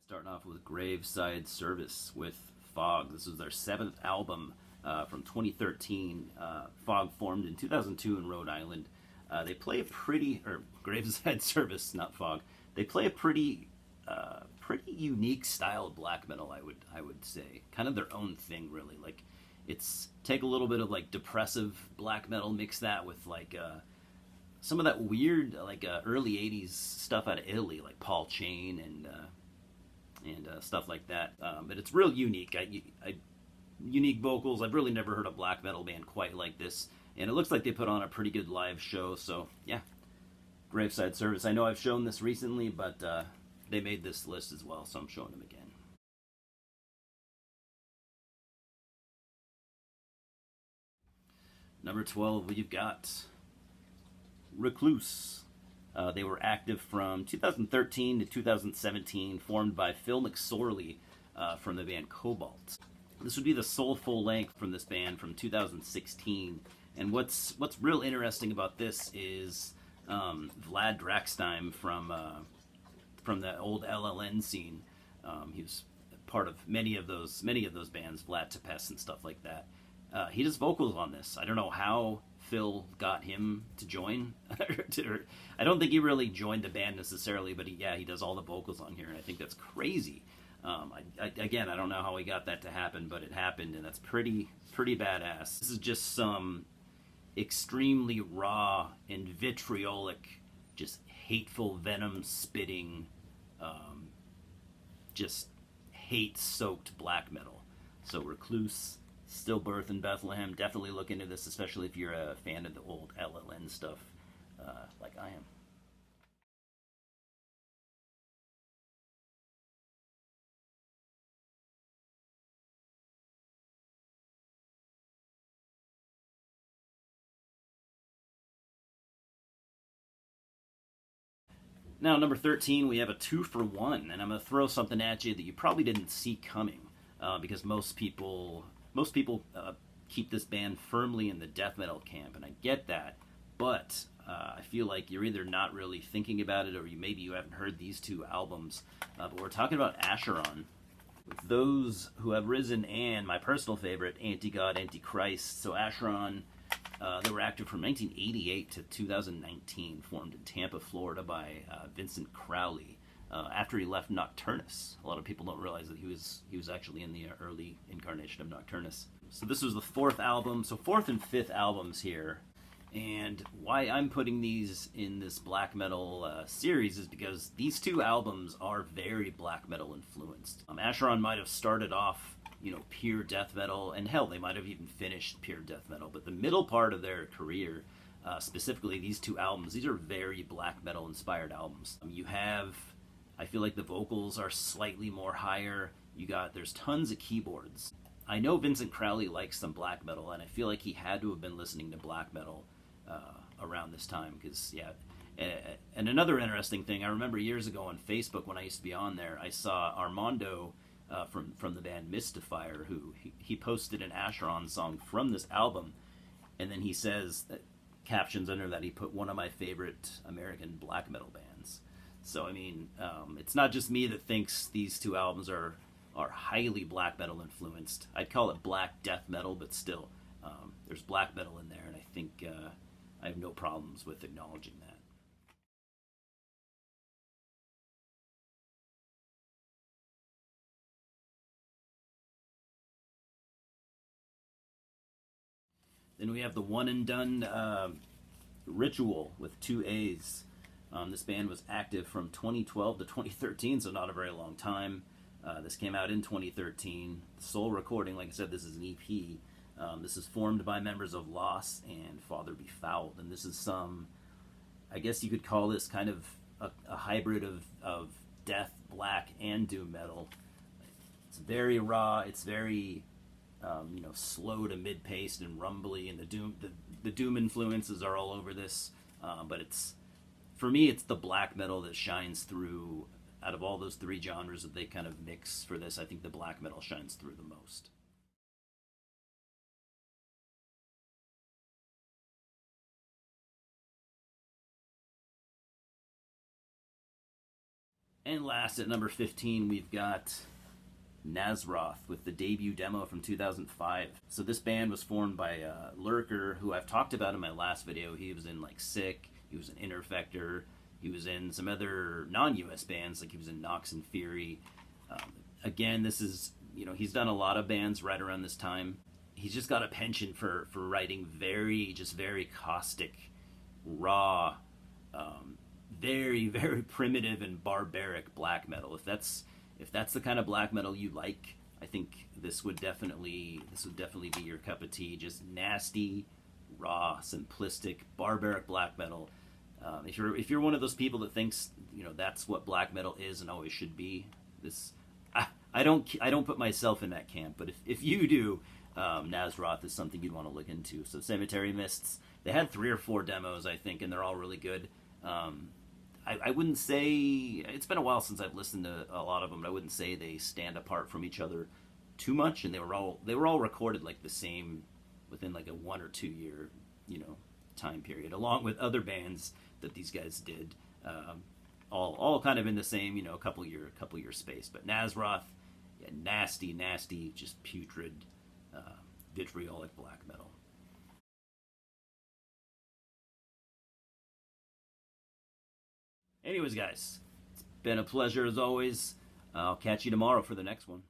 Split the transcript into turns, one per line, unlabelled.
Starting off with Gravesite Service with Fog. This was their seventh album from 2013. Fog formed in 2002 in Rhode Island. They play a Gravesite Service, not Fog. They play a pretty unique style of black metal. I would say, kind of their own thing, really. Like, it's take a little bit of like depressive black metal, mix that with like some of that weird like early '80s stuff out of Italy, like Paul Chain and stuff like that. But it's real unique. Unique vocals. I've really never heard a black metal band quite like this, and it looks like they put on a pretty good live show. So yeah, Graveside Service. I know I've shown this recently, but they made this list as well, so I'm showing them again. Number 12, we've got Recluse. They were active from 2013 to 2017, formed by Phil McSorley from the band Cobalt. This would be the sole full length from this band from 2016. And what's real interesting about this is Vlad Draxstein from the old LLN scene. He was part of many of those bands, Vlad Tepes and stuff like that. He does vocals on this. I don't know how Phil got him to join. I don't think he really joined the band necessarily, but he does all the vocals on here, and I think that's crazy. Again, I don't know how he got that to happen, but it happened, and that's pretty badass. This is just some extremely raw and vitriolic, just hateful, venom-spitting, just hate-soaked black metal. So Recluse, Stillbirth in Bethlehem. Definitely look into this, especially if you're a fan of the old LLN stuff, like I am. Now, number 13, we have a 2-for-1, and I'm going to throw something at you that you probably didn't see coming, because most people keep this band firmly in the death metal camp, and I get that, but I feel like you're either not really thinking about it, or maybe you haven't heard these two albums. But we're talking about Asheron, with Those Who Have Risen, and my personal favorite, Anti-God, Antichrist. So Asheron, they were active from 1988 to 2019, formed in Tampa, Florida by Vincent Crowley. After he left Nocturnus. A lot of people don't realize that he was actually in the early incarnation of Nocturnus. So this was the fourth album. So fourth and fifth albums here. And why I'm putting these in this black metal series is because these two albums are very black metal influenced. Asheron might have started off, pure death metal, and hell, they might have even finished pure death metal. But the middle part of their career, specifically these two albums, these are very black metal inspired albums. I feel like the vocals are slightly more higher. There's tons of keyboards. I know Vincent Crowley likes some black metal, and I feel like he had to have been listening to black metal around this time, because and another interesting thing, I remember years ago on Facebook when I used to be on there, I saw Armando from the band Mystifier, who he posted an Asheron song from this album, and then he says that captions under that he put one of my favorite American black metal bands. So I mean, it's not just me that thinks these two albums are highly black metal influenced. I'd call it black death metal, but still, there's black metal in there, and I think I have no problems with acknowledging that. Then we have the one and done Ritual with two A's. This band was active from 2012 to 2013, so not a very long time. This came out in 2013. Sole recording, like I said, this is an EP. This is formed by members of Loss and Father Be Fouled, and this is I guess you could call this kind of a hybrid of death, black, and doom metal. It's very raw. It's very slow to mid-paced and rumbly, and the doom influences are all over this. But for me, it's the black metal that shines through. Out of all those three genres that they kind of mix for this, I think the black metal shines through the most. And last at number 15, we've got Nazroth with the debut demo from 2005. So this band was formed by Lurker, who I've talked about in my last video. He was in like Sick, he was in Interfector, he was in some other non-US bands, like he was in Nox and Fury. Again, this is, he's done a lot of bands right around this time. He's just got a penchant for writing very caustic, raw, very, very primitive and barbaric black metal. If that's the kind of black metal you like, I think this would definitely be your cup of tea. Just nasty, raw, simplistic, barbaric black metal. If you're one of those people that thinks that's what black metal is and always should be, I don't put myself in that camp. But if you do, Nazroth is something you'd want to look into. So Cemetery Mists, they had 3 or 4 demos, I think, and they're all really good. I wouldn't say, it's been a while since I've listened to a lot of them, but I wouldn't say they stand apart from each other too much, and they were all recorded like the same within like a 1 or 2 year time period, along with other bands that these guys did, all kind of in the same couple year space. But Nazroth, yeah, nasty, just putrid, vitriolic black metal. Anyways, guys, it's been a pleasure as always. I'll catch you tomorrow for the next one.